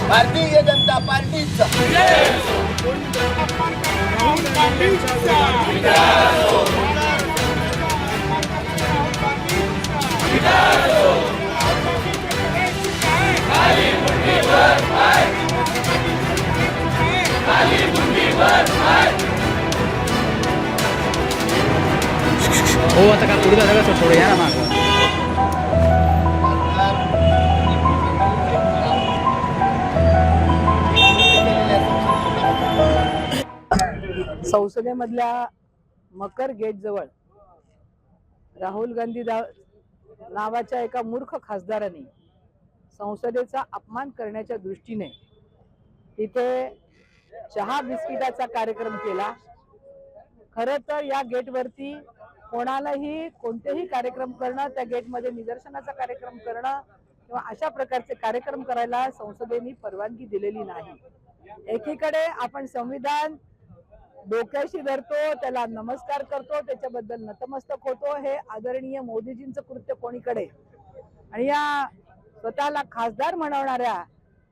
भारतीय जनता पार्टीचा हो आता का पुढे जागा थोडं या ना मागं. संसदेमधल्या मकर गेट जवळ राहुल गांधी नावाच्या एका मूर्ख खासदाराने संसदेचा अपमान करण्याच्या दृष्टीने तिथे चहा बिस्किटाचा कार्यक्रम केला. खरं तर या गेटवरती कोणालाही कोणतेही कार्यक्रम करणं, त्या गेटमध्ये निदर्शनाचा कार्यक्रम करणं किंवा अशा प्रकारचे कार्यक्रम करायला संसदेने परवानगी दिलेली नाही. एकीकडे आपण संविधान डोक्याशी धरतो, त्याला नमस्कार करतो, त्याच्याबद्दल नतमस्तक होतो, हे आदरणीय मोदीजींचं कृत्य कोणीकडे, आणि या स्वतःला खासदार म्हणवणाऱ्या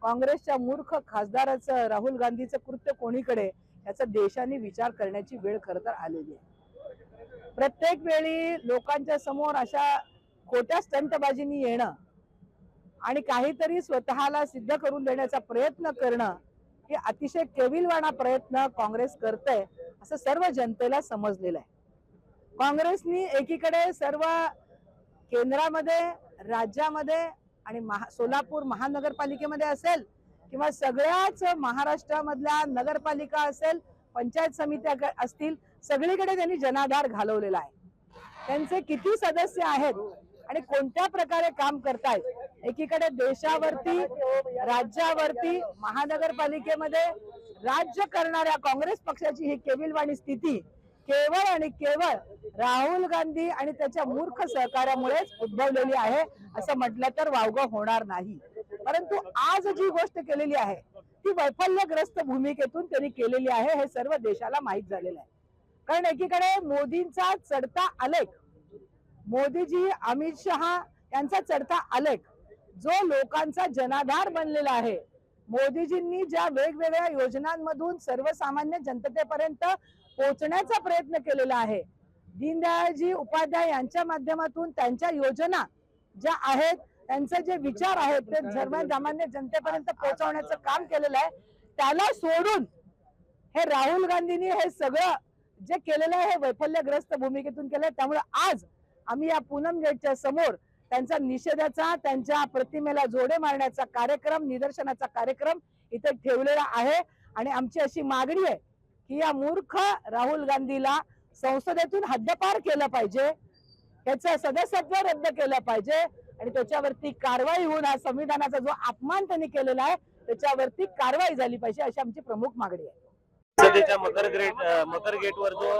काँग्रेसच्या मूर्ख खासदाराचं राहुल गांधीचं कृत्य कोणीकडे, याचा देशाने विचार करण्याची वेळ खरं तर आलेली आहे. प्रत्येक वेळी लोकांच्या समोर अशा खोट्या स्टंटबाजीनी येणं आणि काहीतरी स्वतःला सिद्ध करून देण्याचा प्रयत्न करणं हे अतिशय केविलवाणा प्रयत्न काँग्रेस करते असं सर्व जनतेला समजलेलं आहे. काँग्रेसनी एकीकडे सर्व केंद्रामध्ये, राज्यामध्ये आणि सोलापूर महानगरपालिकेमध्ये असेल किंवा सगळ्याच महाराष्ट्रामधल्या नगरपालिका असेल, पंचायत समित्या असतील, सगळीकडे त्यांनी जनाधार घालवलेला आहे. त्यांचे किती सदस्य आहेत आणि कोणत्या प्रकारे काम करतायत, एकीकडे देशावरती, राज्यावरती, महानगरपालिकेमध्ये राज्य करणाऱ्या काँग्रेस पक्षाची ही केविलवाणी स्थिती केवळ आणि केवळ राहुल गांधी आणि त्याच्या मूर्ख सहकार्यामुळेच उद्भवलेली आहे असं म्हटलं तर वावगं होणार नाही. परंतु आज जी गोष्ट केलेली आहे ती वैफल्यग्रस्त भूमिकेतून त्यांनी केलेली आहे, हे सर्व देशाला माहीत झालेलं आहे. कारण एकीकडे मोदींचा चढता आलेख, मोदीजी, अमित शहा यांचा चढता आलेख जो लोकांचा जनाधार बनलेला आहे, मोदीजींनी ज्या वेगवेगळ्या योजनांमधून सर्वसामान्य जनतेपर्यंत पोहोचण्याचा प्रयत्न केलेला आहे, दीनदयाळजी उपाध्याय यांच्या माध्यमातून त्यांच्या योजना ज्या आहेत, त्यांचे जे विचार आहेत ते सर्वसामान्य जनतेपर्यंत पोहोचवण्याचं काम केलेलं आहे, त्याला सोडून हे राहुल गांधींनी हे सगळं जे केलेलं आहे हे वैफल्यग्रस्त भूमिकेतून केलंय. त्यामुळे आज आम्ही या पूनम गेटच्या समोर त्यांचा निषेधाचा, त्यांच्या प्रतिमेला जोडे मारण्याचा कार्यक्रम, निदर्शनाचा कार्यक्रम इथे ठेवलेला आहे. आणि आमची अशी मागणी आहे की या मूर्ख राहुल गांधीला संसदेतून हद्दपार केलं पाहिजे, त्याचं सदस्यत्व रद्द केलं पाहिजे आणि त्याच्यावरती कारवाई होऊन हा संविधानाचा जो अपमान त्यांनी केलेला आहे त्याच्यावरती कारवाई झाली पाहिजे, अशी आमची प्रमुख मागणी आहे. संसदेच्या मकर गेटवर जो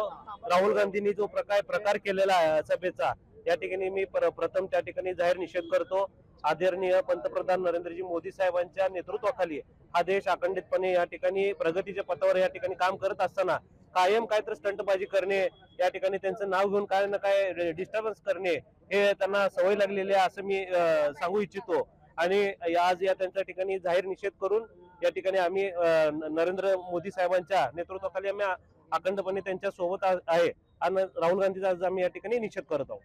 राहुल गांधींनी जो प्रकार केलेला आहे सभेचा, या ठिकाणी मी प्रथम त्या ठिकाणी जाहीर निषेध करतो. आदरणीय पंतप्रधान नरेंद्रजी मोदी साहेबांच्या नेतृत्वाखाली हा देश अखंडितपणे या ठिकाणी प्रगतीच्या पथावर या ठिकाणी काम करत असताना कायम काहीतरी स्टंटबाजी करणे, या ठिकाणी त्यांचं नाव घेऊन काय ना काय डिस्टर्बन्स करणे हे त्यांना सवय लागलेली आहे असं मी सांगू इच्छितो. आणि आज या त्यांच्या ठिकाणी जाहीर निषेध करून या ठिकाणी आम्ही नरेंद्र मोदी साहेबांच्या नेतृत्वाखाली आम्ही अखंडपणे त्यांच्या सोबत आहे आणि राहुल गांधीचा आज आम्ही या ठिकाणी निषेध करत आहोत.